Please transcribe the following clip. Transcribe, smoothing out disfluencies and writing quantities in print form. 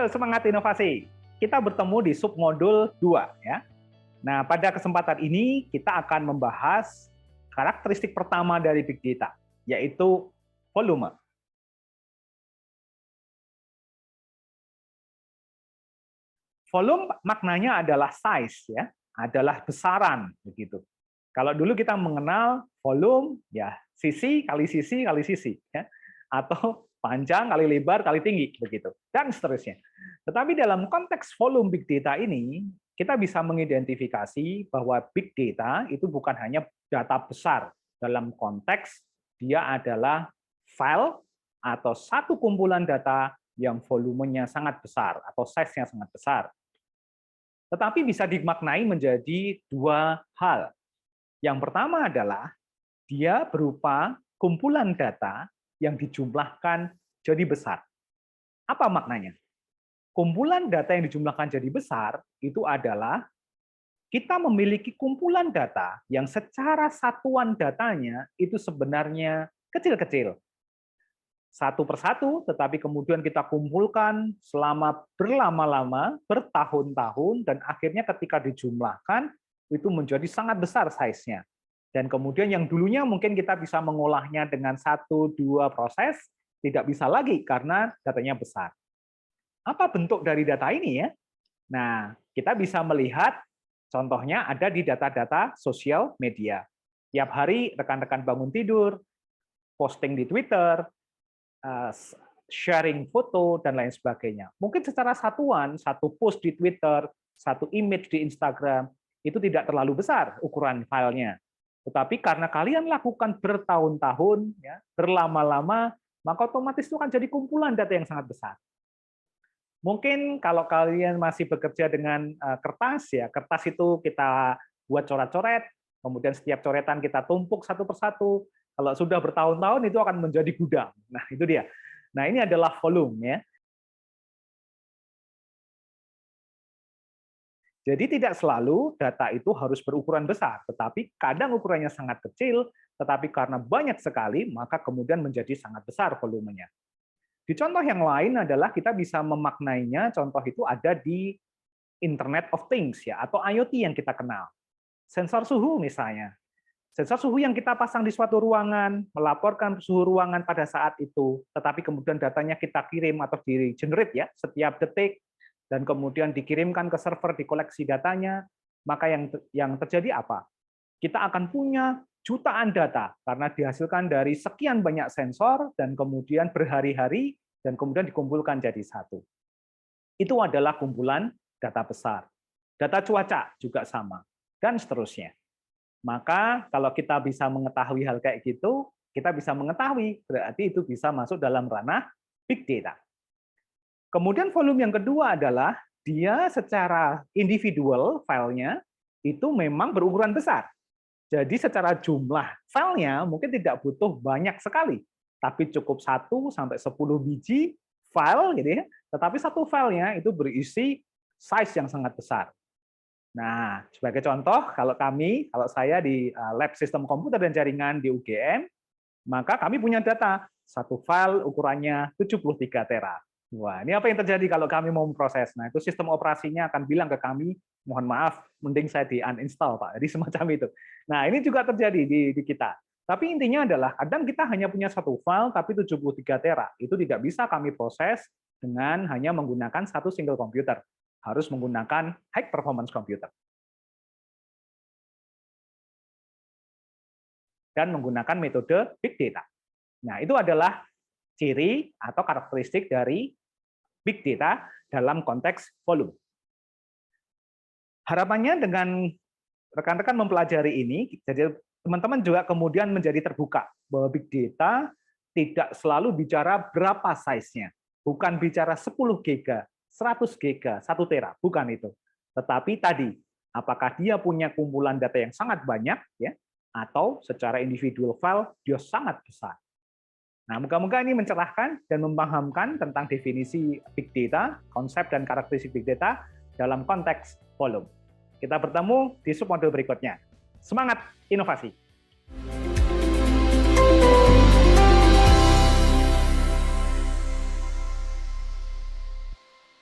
Halo, semangat inovasi. Kita bertemu di submodul 2 ya. Nah, pada kesempatan ini kita akan membahas karakteristik pertama dari big data, yaitu volume. Volume maknanya adalah size ya, adalah besaran begitu. Kalau dulu kita mengenal volume ya sisi kali sisi kali sisi ya, atau panjang kali lebar kali tinggi begitu dan seterusnya. Tetapi dalam konteks volume big data ini kita bisa mengidentifikasi bahwa big data itu bukan hanya data besar dalam konteks dia adalah file atau satu kumpulan data yang volumenya sangat besar atau size-nya sangat besar. Tetapi bisa dimaknai menjadi dua hal. Yang pertama adalah dia berupa kumpulan data yang dijumlahkan jadi besar. Apa maknanya? Kumpulan data yang dijumlahkan jadi besar itu adalah kita memiliki kumpulan data yang secara satuan datanya itu sebenarnya kecil-kecil. Satu persatu, tetapi kemudian kita kumpulkan selama berlama-lama, bertahun-tahun, dan akhirnya ketika dijumlahkan, itu menjadi sangat besar size-nya. Dan kemudian yang dulunya mungkin kita bisa mengolahnya dengan 1-2 proses, tidak bisa lagi karena datanya besar. Apa bentuk dari data ini ya? Nah, kita bisa melihat contohnya ada di data-data sosial media. Tiap hari rekan-rekan bangun tidur, posting di Twitter, sharing foto, dan lain sebagainya. Mungkin secara satuan, satu post di Twitter, satu image di Instagram, itu tidak terlalu besar ukuran filenya. Tetapi karena kalian lakukan bertahun-tahun, ya, berlama-lama, maka otomatis itu akan jadi kumpulan data yang sangat besar. Mungkin kalau kalian masih bekerja dengan kertas, ya kertas itu kita buat coret-coret, kemudian setiap coretan kita tumpuk satu persatu. Kalau sudah bertahun-tahun itu akan menjadi gudang. Nah itu dia. Nah ini adalah volume ya. Jadi tidak selalu data itu harus berukuran besar, tetapi kadang ukurannya sangat kecil, tetapi karena banyak sekali, maka kemudian menjadi sangat besar volumenya. Di contoh yang lain adalah kita bisa memaknainya, contoh itu ada di Internet of Things ya atau IoT yang kita kenal. Sensor suhu misalnya. Sensor suhu yang kita pasang di suatu ruangan, melaporkan suhu ruangan pada saat itu, tetapi kemudian datanya kita kirim atau di-generate ya setiap detik, dan kemudian dikirimkan ke server, dikoleksi datanya, maka yang terjadi apa? Kita akan punya jutaan data karena dihasilkan dari sekian banyak sensor dan kemudian berhari-hari dan kemudian dikumpulkan jadi satu. Itu adalah kumpulan data besar. Data cuaca juga sama dan seterusnya. Maka kalau kita bisa mengetahui hal kayak gitu, kita bisa mengetahui berarti itu bisa masuk dalam ranah big data. Kemudian volume yang kedua adalah dia secara individual filenya itu memang berukuran besar. Jadi secara jumlah filenya mungkin tidak butuh banyak sekali, tapi cukup 1-10 biji file gitu ya. Tetapi satu filenya itu berisi size yang sangat besar. Nah, sebagai contoh, kalau saya di Lab Sistem Komputer dan Jaringan di UGM, maka kami punya data satu file ukurannya 73 tera. Wah, ini apa yang terjadi kalau kami mau memproses? Nah, itu sistem operasinya akan bilang ke kami, mohon maaf, mending saya di uninstall, Pak. Jadi semacam itu. Nah, ini juga terjadi di kita. Tapi intinya adalah, kadang kita hanya punya satu file, tapi 73 tera. Itu tidak bisa kami proses dengan hanya menggunakan satu single computer. Harus menggunakan high performance computer. Dan menggunakan metode big data. Nah, itu adalah ciri atau karakteristik dari big data dalam konteks volume. Harapannya dengan rekan-rekan mempelajari ini, jadi teman-teman juga kemudian menjadi terbuka bahwa big data tidak selalu bicara berapa size-nya. Bukan bicara 10 giga, 100 giga, 1 tera, bukan itu. Tetapi tadi, apakah dia punya kumpulan data yang sangat banyak, ya, atau secara individual file dia sangat besar. Nah, moga-moga ini mencerahkan dan memahamkan tentang definisi big data, konsep dan karakteristik big data dalam konteks volume. Kita bertemu di submodul berikutnya. Semangat inovasi!